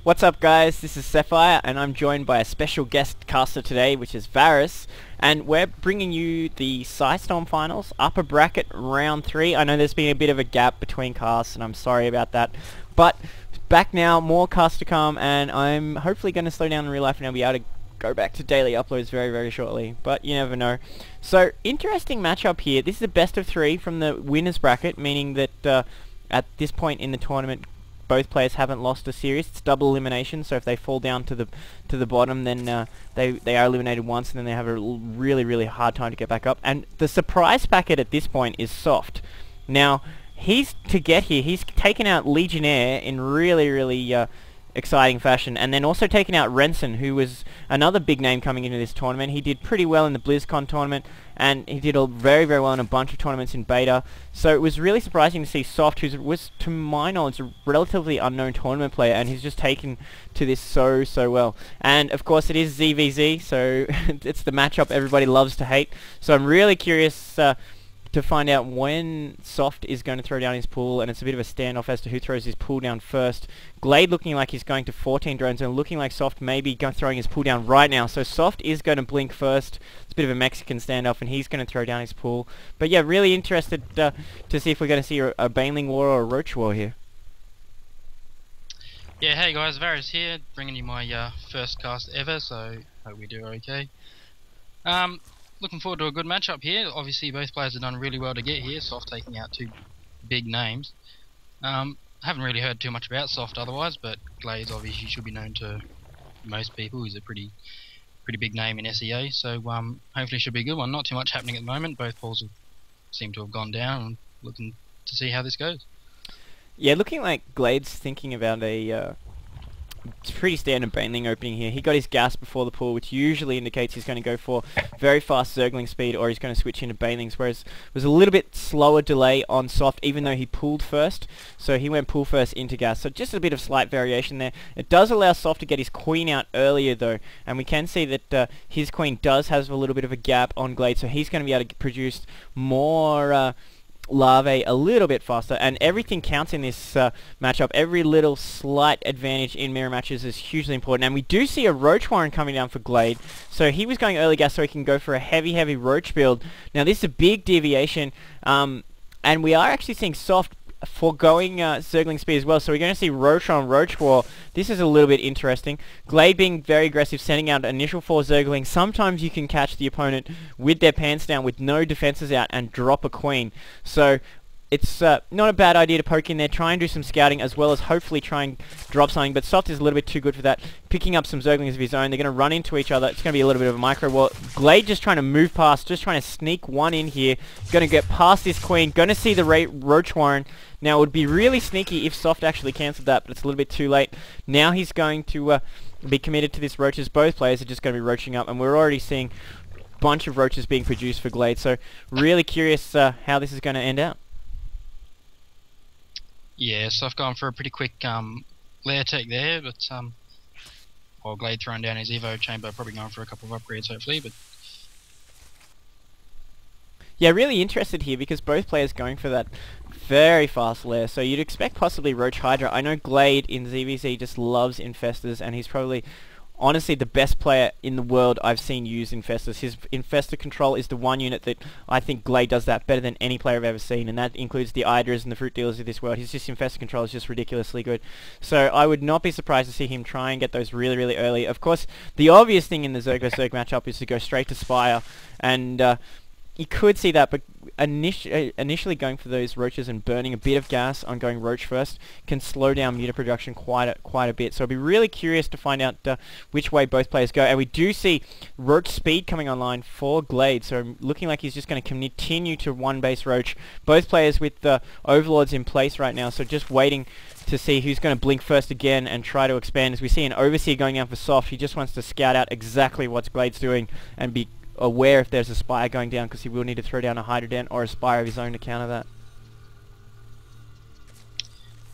What's up guys, this is Sapphire and I'm joined by a special guest caster today, which is Varus, and we're bringing you the PSI Storm finals, upper bracket round 3. I know there's been a bit of a gap between casts and I'm sorry about that, but back now, more casts to come, and I'm hopefully going to slow down in real life and I'll be able to go back to daily uploads very shortly, but you never know. So, interesting matchup here. This is a best of 3 from the winners bracket, meaning that at this point in the tournament both players haven't lost a series. It's double elimination, so if they fall down to the bottom, then they are eliminated once, and then they have a really hard time to get back up. And the surprise packet at this point is Soft. Now, to get here, he's taken out Legionnaire in really exciting fashion, and then also taken out Renson, who was another big name coming into this tournament. He did pretty well in the BlizzCon tournament, and he did very well in a bunch of tournaments in beta. So it was really surprising to see Soft, who was, to my knowledge, a relatively unknown tournament player, and he's just taken to this so well. And of course it is ZVZ, so it's the matchup everybody loves to hate. So I'm really curious to find out when Soft is going to throw down his pool, and it's a bit of a standoff as to who throws his pool down first. Glade looking like he's going to 14 drones, and looking like Soft may be throwing his pool down right now. So Soft is going to blink first. It's a bit of a Mexican standoff, and he's going to throw down his pool. But yeah, really interested to see if we're going to see a Baneling War or a Roach War here. Yeah, hey guys, Varus here, bringing you my first cast ever, so hope we do okay. Looking forward to a good matchup here. Obviously both players have done really well to get here, Soft taking out 2 big names. Haven't really heard too much about Soft otherwise, but Glade obviously should be known to most people. He's a pretty big name in SEA, so hopefully should be a good one. Not too much happening at the moment. Both pools seem to have gone down, and looking to see how this goes. Yeah, looking like Glade's thinking about a pretty standard Baneling opening here. He got his gas before the pool, which usually indicates he's going to go for very fast Zergling speed, or he's going to switch into Banelings, whereas it was a little bit slower delay on Soft, even though he pooled first. So he went pool first into gas. So just a bit of slight variation there. It does allow Soft to get his queen out earlier though, and we can see that his queen does have a little bit of a gap on Glade, so he's going to be able to produce more larvae a little bit faster, and everything counts in this matchup. Every little slight advantage in mirror matches is hugely important, and we do see a Roach Warren coming down for Glade. So he was going early gas so he can go for a heavy Roach build. Now this is a big deviation, and we are actually seeing Soft foregoing Zergling speed as well, so we're going to see Roach on Roach War. This is a little bit interesting. Glade being very aggressive, sending out initial 4 Zergling. Sometimes you can catch the opponent with their pants down with no defenses out and drop a queen. So it's not a bad idea to poke in there, try and do some scouting, as well as hopefully try and drop something, but Soft is a little bit too good for that. Picking up some Zerglings of his own, they're going to run into each other. It's going to be a little bit of a micro war. Glade just trying to move past, just trying to sneak one in here. Going to get past this queen, going to see the Roach Warren. Now it would be really sneaky if Soft actually cancelled that, but it's a little bit too late. Now he's going to be committed to this Roaches. Both players are just going to be roaching up, and we're already seeing a bunch of Roaches being produced for Glade, so really curious how this is going to end out. Yeah, so I've gone for a pretty quick lair tech there, but while Glade throwing down his Evo chamber, probably going for a couple of upgrades hopefully, but yeah, really interested here because both players going for that very fast lair, so you'd expect possibly Roach Hydra. I know Glade in ZVZ just loves Infestors, and he's probably honestly the best player in the world I've seen use Infestors. His Infestor control is the one unit that I think Glade does that better than any player I've ever seen, and that includes the Hydras and the Fruit Dealers of this world. His Infestor control is just ridiculously good. So I would not be surprised to see him try and get those really early. Of course, the obvious thing in the Zerg vs Zerg matchup is to go straight to Spire, and you could see that, but initially going for those Roaches and burning a bit of gas on going Roach first can slow down meter production quite a bit. So I'd be really curious to find out which way both players go. And we do see Roach speed coming online for Glade, so looking like he's just going to continue to one base Roach. Both players with the Overlords in place right now, so just waiting to see who's going to blink first again and try to expand. As we see an Overseer going down for Soft, he just wants to scout out exactly what Glade's doing and be aware if there's a Spire going down, because he will need to throw down a Hydra Den or a Spire of his own to counter that.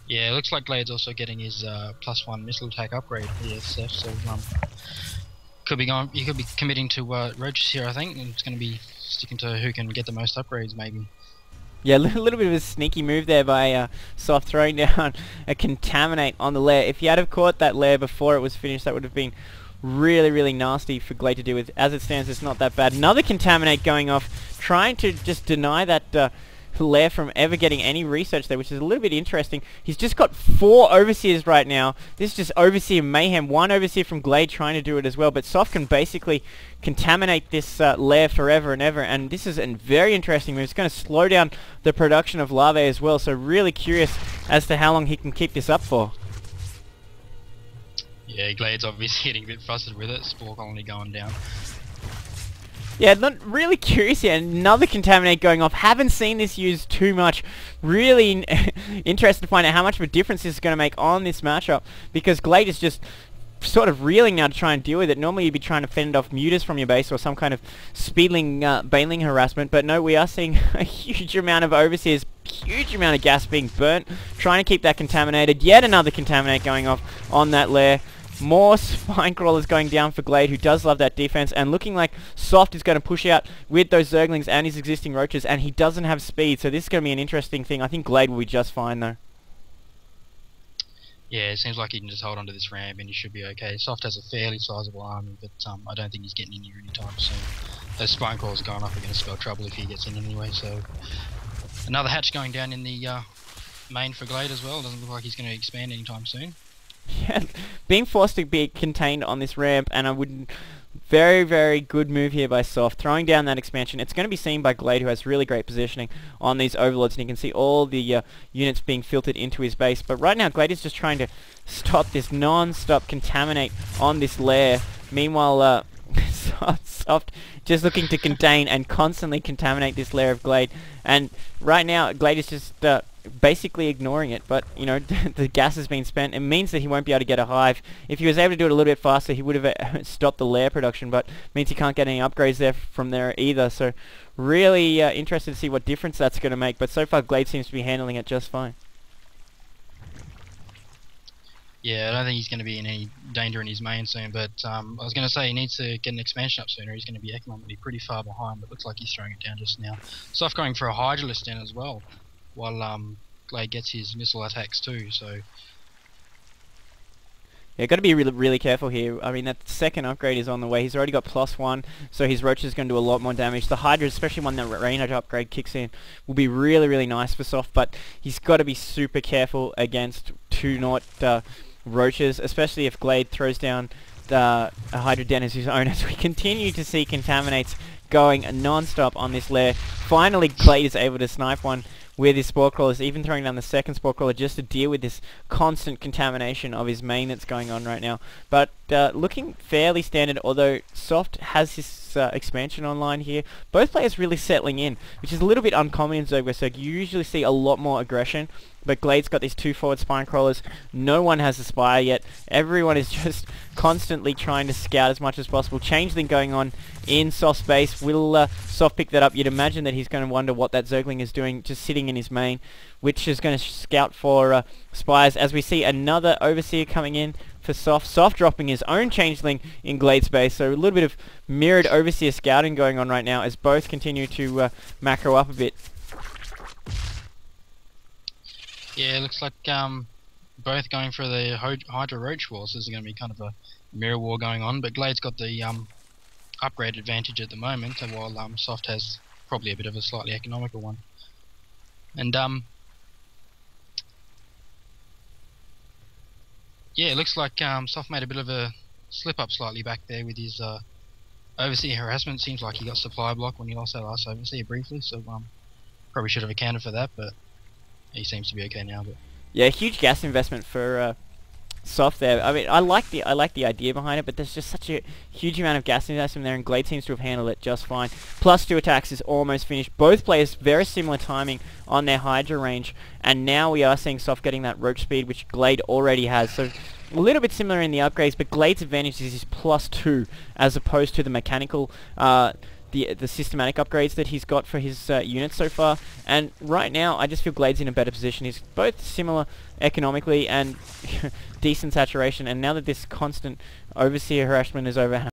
yeah, it looks like Glade's also getting his +1 missile attack upgrade here, Seth, so he could be committing to Roaches here, I think, and it's going to be sticking to who can get the most upgrades maybe. Yeah, a little bit of a sneaky move there by Soft, throwing down a Contaminate on the lair. If he had have caught that lair before it was finished, that would have been really, really nasty for Glade to deal with. As it stands, it's not that bad. Another Contaminate going off, trying to just deny that lair from ever getting any research there, which is a little bit interesting. He's just got 4 Overseers right now. This is just Overseer mayhem. 1 Overseer from Glade trying to do it as well, but Soft can basically contaminate this lair forever and ever, and this is a very interesting move. It's going to slow down the production of larvae as well, so really curious as to how long he can keep this up for. Yeah, Glade's obviously getting a bit frustrated with it. Spore colony going down. Yeah, not really curious here. Another Contaminate going off. Haven't seen this used too much. Really interested to find out how much of a difference this is going to make on this matchup, because Glade is just sort of reeling now to try and deal with it. Normally you'd be trying to fend off mutas from your base or some kind of speedling, baneling harassment, but no, we are seeing a huge amount of Overseers, huge amount of gas being burnt, trying to keep that contaminated. Yet another Contaminate going off on that lair. More spine crawlers going down for Glade, who does love that defense, and looking like Soft is going to push out with those Zerglings and his existing roaches, and he doesn't have speed, so this is going to be an interesting thing. I think Glade will be just fine though. Yeah, it seems like he can just hold on to this ramp and he should be okay. Soft has a fairly sizable army, but I don't think he's getting in here anytime soon. Those spine crawlers going off are going to spell trouble if he gets in anyway, so... Another hatch going down in the main for Glade as well. Doesn't look like he's going to expand anytime soon. Yeah, being forced to be contained on this ramp, and I wouldn't... Very, very good move here by Soft, throwing down that expansion. It's going to be seen by Glade, who has really great positioning on these overlords, and you can see all the units being filtered into his base. But right now, Glade is just trying to stop this non-stop contaminate on this lair. Meanwhile, Soft just looking to contain and constantly contaminate this lair of Glade. And right now, Glade is just basically ignoring it, but you know, the gas has been spent. It means that he won't be able to get a hive. If he was able to do it a little bit faster, he would have stopped the lair production, but means he can't get any upgrades there from there either. So really interested to see what difference that's going to make, but so far Glade seems to be handling it just fine. Yeah, I don't think he's going to be in any danger in his main soon, but I was going to say he needs to get an expansion up sooner. He's going to be economically pretty far behind, but looks like he's throwing it down just now. Soft going for a Hydralisk in as well, while Glade gets his missile attacks too, so... Yeah, got to be really, really careful here. I mean, that second upgrade is on the way. He's already got +1, so his Roach is going to do a lot more damage. The Hydra, especially when the range upgrade kicks in, will be really, really nice for Soft, but he's got to be super careful against 2-0 Roaches, especially if Glade throws down the Hydra Den as his own, as we continue to see Contaminates going non-stop on this lair. Finally, Glade is able to snipe one with his Spore Crawlers, even throwing down the second Spore Crawler just to deal with this constant contamination of his main that's going on right now. But looking fairly standard, although Soft has his expansion online here. Both players really settling in, which is a little bit uncommon in Zerg. You usually see a lot more aggression, but Glade's got these 2 forward spine crawlers. No one has a spire yet. Everyone is just constantly trying to scout as much as possible. Changeling going on in Soft's base. Will Soft pick that up? You'd imagine that he's going to wonder what that Zergling is doing, just sitting in his main, which is going to scout for spires, as we see another Overseer coming in for Soft. Soft dropping his own Changeling in Glade's base, so a little bit of mirrored Overseer scouting going on right now as both continue to macro up a bit. Yeah, it looks like both going for the Hydra Roach War, so there's going to be kind of a mirror war going on, but Glade's got the upgrade advantage at the moment, while Soft has probably a bit of a slightly economical one. And yeah, it looks like Soft made a bit of a slip up slightly back there with his Overseer harassment. Seems like he got supply block when he lost that last Overseer briefly, so probably should have accounted for that, but he seems to be okay now. But yeah, huge gas investment for Soft there. I mean, I like the idea behind it, but there's just such a huge amount of gas investment there, and Glade seems to have handled it just fine. +2 attacks is almost finished. Both players very similar timing on their Hydra range, and now we are seeing Soft getting that Roach speed, which Glade already has. So a little bit similar in the upgrades, but Glade's advantage is his +2 as opposed to the mechanical the systematic upgrades that he's got for his units so far. And right now, I just feel Glade's in a better position. He's both similar economically and decent saturation. And now that this constant Overseer harassment is over,